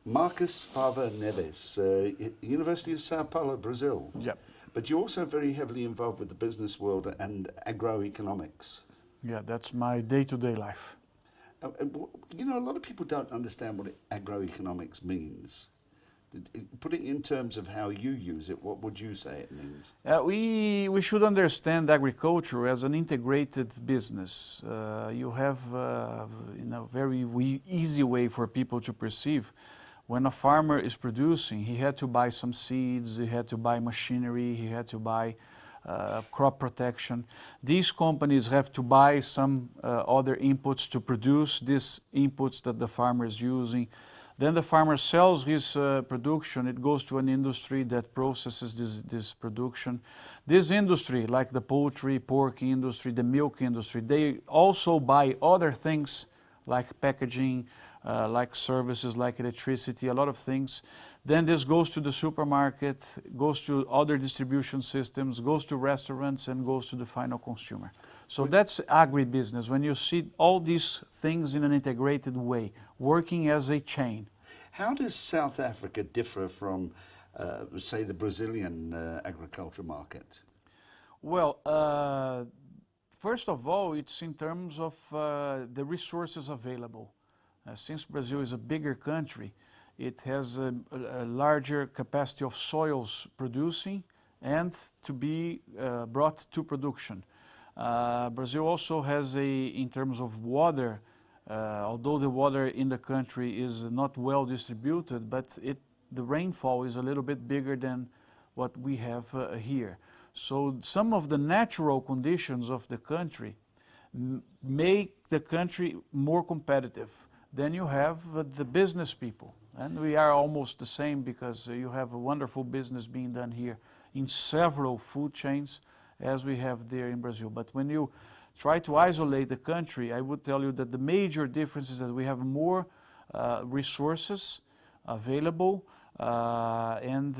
Marcus Fava Neves, University of Sao Paulo, Brazil. Yep. But you're also very heavily involved with the business world and agroeconomics. Yeah, that's my day-to-day life. You know, a lot of people don't understand what agroeconomics means. Putting it in terms of how you use it, what would you say it means? We should understand agriculture as an integrated business. You have, in a very easy way for people to perceive, when a farmer is producing, he had to buy some seeds, he had to buy machinery, he had to buy crop protection. These companies have to buy some other inputs to produce these inputs that the farmer is using. Then the farmer sells his production, it goes to an industry that processes this production. This industry, like the poultry, pork industry, the milk industry, they also buy other things like packaging, like services, like electricity, a lot of things. Then this goes to the supermarket, goes to other distribution systems, goes to restaurants, and goes to the final consumer. So that's agribusiness, when you see all these things in an integrated way, working as a chain. How does South Africa differ from, say, the Brazilian agriculture market? Well, first of all, it's in terms of the resources available. Since Brazil is a bigger country, it has a larger capacity of soils producing and to be brought to production. Brazil also has in terms of water, although the water in the country is not well distributed, but the rainfall is a little bit bigger than what we have here. So some of the natural conditions of the country make the country more competitive. Then you have the business people, and we are almost the same because you have a wonderful business being done here in several food chains as we have there in Brazil. But when you try to isolate the country, I would tell you that the major difference is that we have more resources available, and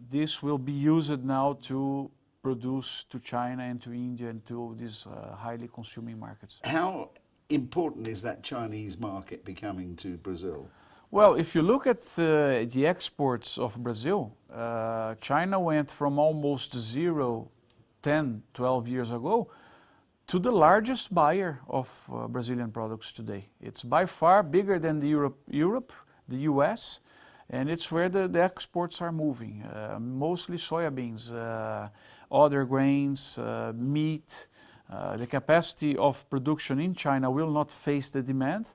this will be used now to produce to China and to India and to these highly consuming markets. How important is that Chinese market becoming to Brazil? Well, if you look at the exports of Brazil, China went from almost zero 10, 12 years ago to the largest buyer of Brazilian products today. It's by far bigger than Europe, the US, and it's where the exports are moving, mostly soybeans, other grains, meat. The capacity of production in China will not face the demand.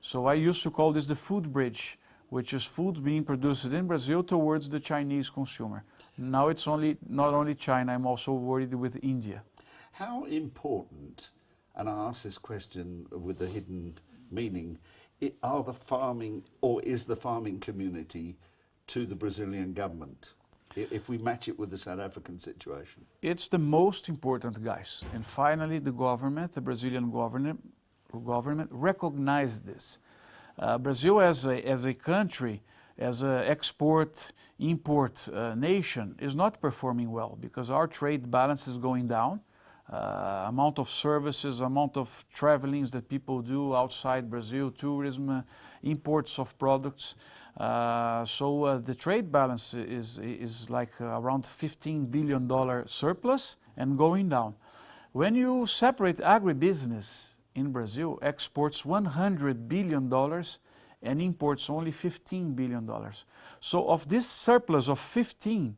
So I used to call this the food bridge, which is food being produced in Brazil towards the Chinese consumer. Now it's not only China, I'm also worried with India. How important, and I ask this question with a hidden meaning, are the farming, or is the farming community to the Brazilian government, if we match it with the South African situation? It's the most important, guys. And finally, the government, the Brazilian government recognized this. Brazil as a country, as an export-import nation, is not performing well because our trade balance is going down. Amount of services, amount of travelings that people do outside Brazil, tourism, imports of products. So the trade balance is like around $15 billion surplus and going down. When you separate agribusiness in Brazil, exports $100 billion and imports only $15 billion. So of this surplus of 15,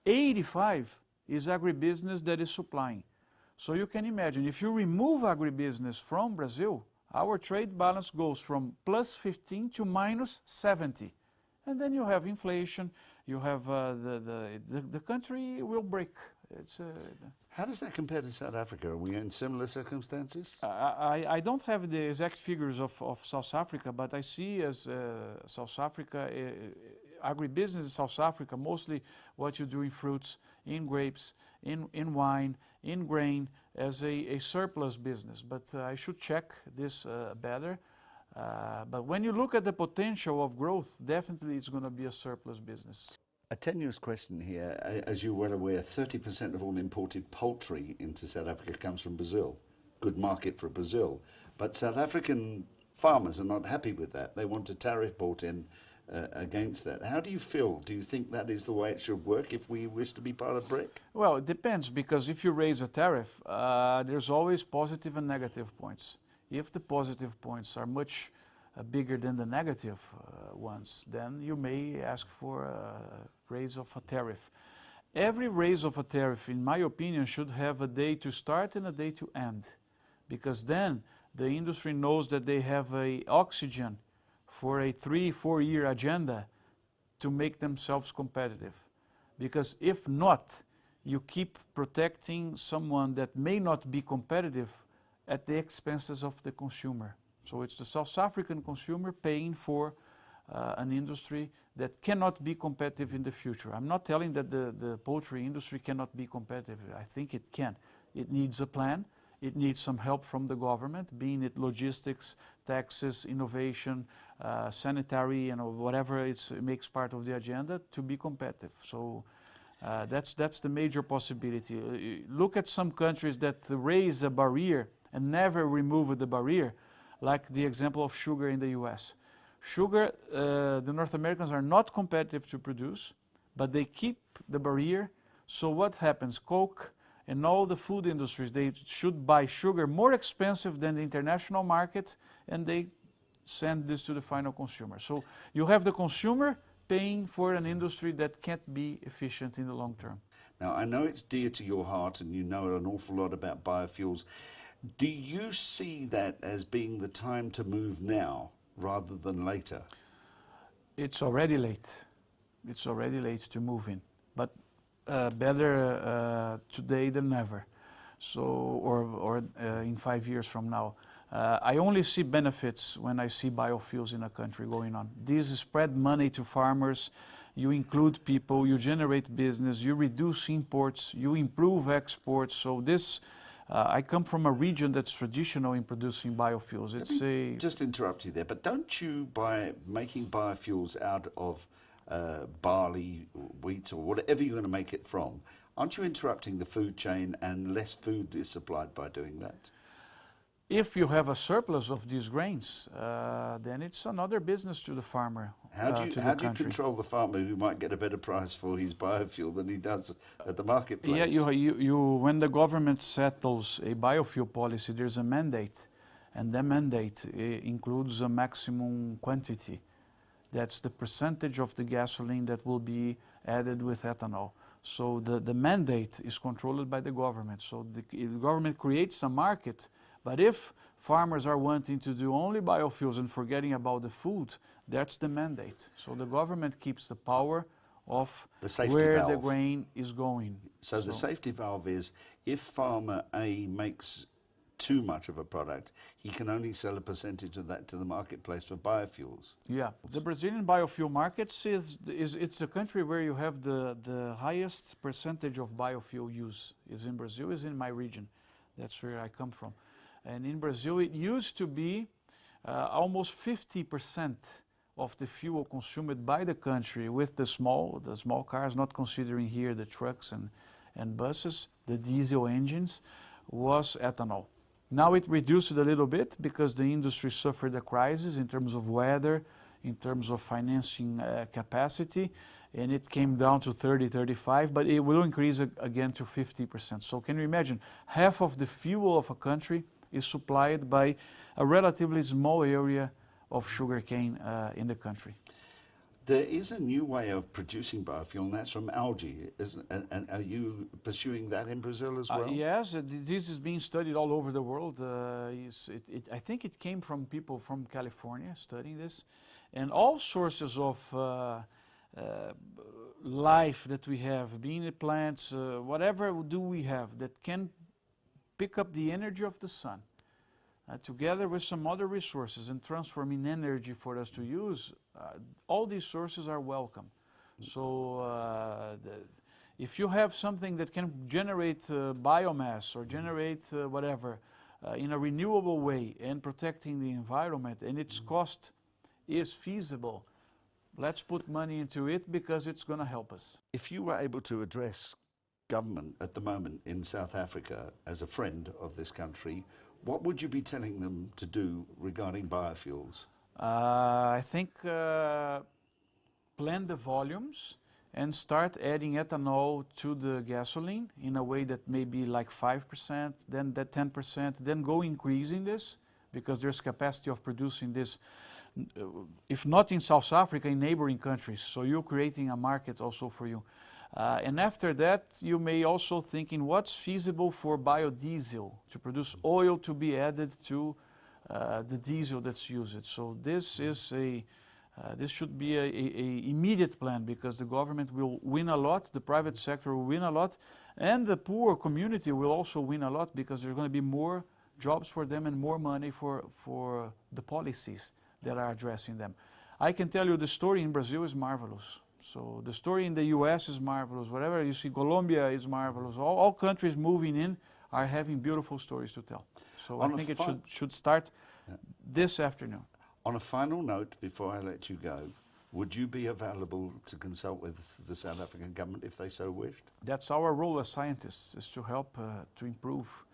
85 is agribusiness that is supplying. So you can imagine, if you remove agribusiness from Brazil, our trade balance goes from plus 15 to minus 70. And then you have inflation, you have the country will break. How does that compare to South Africa? Are we in similar circumstances? I don't have the exact figures of South Africa, but I see as South Africa, agribusiness in South Africa, mostly what you do in fruits, in grapes, in wine, in grain, as a surplus business. But I should check this better. But when you look at the potential of growth, definitely it's going to be a surplus business. A tenuous question here. As you're well aware, 30% of all imported poultry into South Africa comes from Brazil. Good market for Brazil. But South African farmers are not happy with that. They want a tariff brought in against that. How do you feel? Do you think that is the way it should work if we wish to be part of BRIC? Well, it depends, because if you raise a tariff, there's always positive and negative points. If the positive points are much bigger than the negative ones, then you may ask for a raise of a tariff. Every raise of a tariff, in my opinion, should have a day to start and a day to end, because then the industry knows that they have a oxygen for a 3-4 year agenda to make themselves competitive. Because if not, you keep protecting someone that may not be competitive at the expenses of the consumer. So it's the South African consumer paying for an industry that cannot be competitive in the future. I'm not telling that the poultry industry cannot be competitive. I think it can. It needs a plan. It needs some help from the government, being it logistics, taxes, innovation, sanitary, whatever it makes part of the agenda to be competitive. So that's the major possibility. Look at some countries that raise a barrier and never remove the barrier, like the example of sugar in the US. Sugar, the North Americans are not competitive to produce, but they keep the barrier. So what happens? Coke and all the food industries, they should buy sugar more expensive than the international market, and they send this to the final consumer. So you have the consumer paying for an industry that can't be efficient in the long term. Now, I know it's dear to your heart and you know an awful lot about biofuels. Do you see that as being the time to move now rather than later? It's already late. It's already late to move in, but better today than never. So, or in 5 years from now. I only see benefits when I see biofuels in a country going on. These spread money to farmers, you include people, you generate business, you reduce imports, you improve exports. So this, I come from a region that's traditional in producing biofuels. It's a... Just interrupt you there, but don't you, by making biofuels out of barley, wheat, or whatever you're going to make it from, aren't you interrupting the food chain and less food is supplied by doing that? If you have a surplus of these grains, then it's another business to the farmer. How do you control the farmer who might get a better price for his biofuel than he does at the marketplace? Yeah, when the government settles a biofuel policy, there's a mandate, and that mandate includes a maximum quantity. That's the percentage of the gasoline that will be added with ethanol. So the mandate is controlled by the government. So the government creates a market. But if farmers are wanting to do only biofuels and forgetting about the food, that's the mandate. So the government keeps the power of where the grain is going. So the safety valve is, if farmer A makes too much of a product, he can only sell a percentage of that to the marketplace for biofuels. Yeah, the Brazilian biofuel markets it's a country where you have the highest percentage of biofuel use. Is in Brazil, is in my region. That's where I come from. And in Brazil, it used to be almost 50% of the fuel consumed by the country with the small cars, not considering here the trucks and buses, the diesel engines, was ethanol. Now it reduced a little bit because the industry suffered a crisis in terms of weather, in terms of financing capacity, and it came down to 30-35, but it will increase again to 50%. So can you imagine, half of the fuel of a country is supplied by a relatively small area of sugarcane in the country. There is a new way of producing biofuel, and that's from algae. And are you pursuing that in Brazil as well? Yes, this is being studied all over the world. I think it came from people from California studying this. And all sources of life that we have, being it plants, whatever do we have that can pick up the energy of the sun together with some other resources and transform in energy for us to use, all these sources are welcome. So if you have something that can generate biomass or generate whatever in a renewable way and protecting the environment, and its cost is feasible, let's put money into it because it's going to help us. If you were able to address government at the moment in South Africa as a friend of this country, What would you be telling them to do regarding biofuels? I think plan the volumes and start adding ethanol to the gasoline in a way that may be like 5%, then that 10%, then go increasing this because there's capacity of producing this, if not in South Africa, in neighboring countries. So you're creating a market also for you. And after that, you may also think in what's feasible for biodiesel, to produce oil to be added to the diesel that's used. So this is this should be a immediate plan because the government will win a lot, the private sector will win a lot, and the poor community will also win a lot because there's going to be more jobs for them and more money for the policies that are addressing them. I can tell you the story in Brazil is marvelous. So the story in the US is marvelous. Wherever you see Colombia is marvelous. All countries moving in are having beautiful stories to tell. So I think it should start this afternoon. On a final note, before I let you go, would you be available to consult with the South African government if they so wished? That's our role as scientists, is to help to improve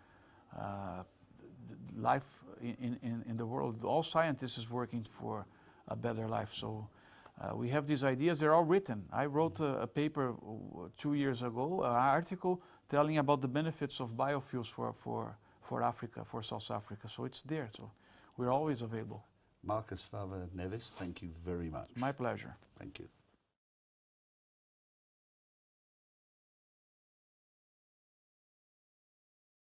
life in the world. All scientists is working for a better life. So we have these ideas, they're all written. I wrote a paper 2 years ago, an article telling about the benefits of biofuels for Africa, for South Africa. So it's there, so we're always available. Marcus Fava Neves, thank you very much. My pleasure. Thank you.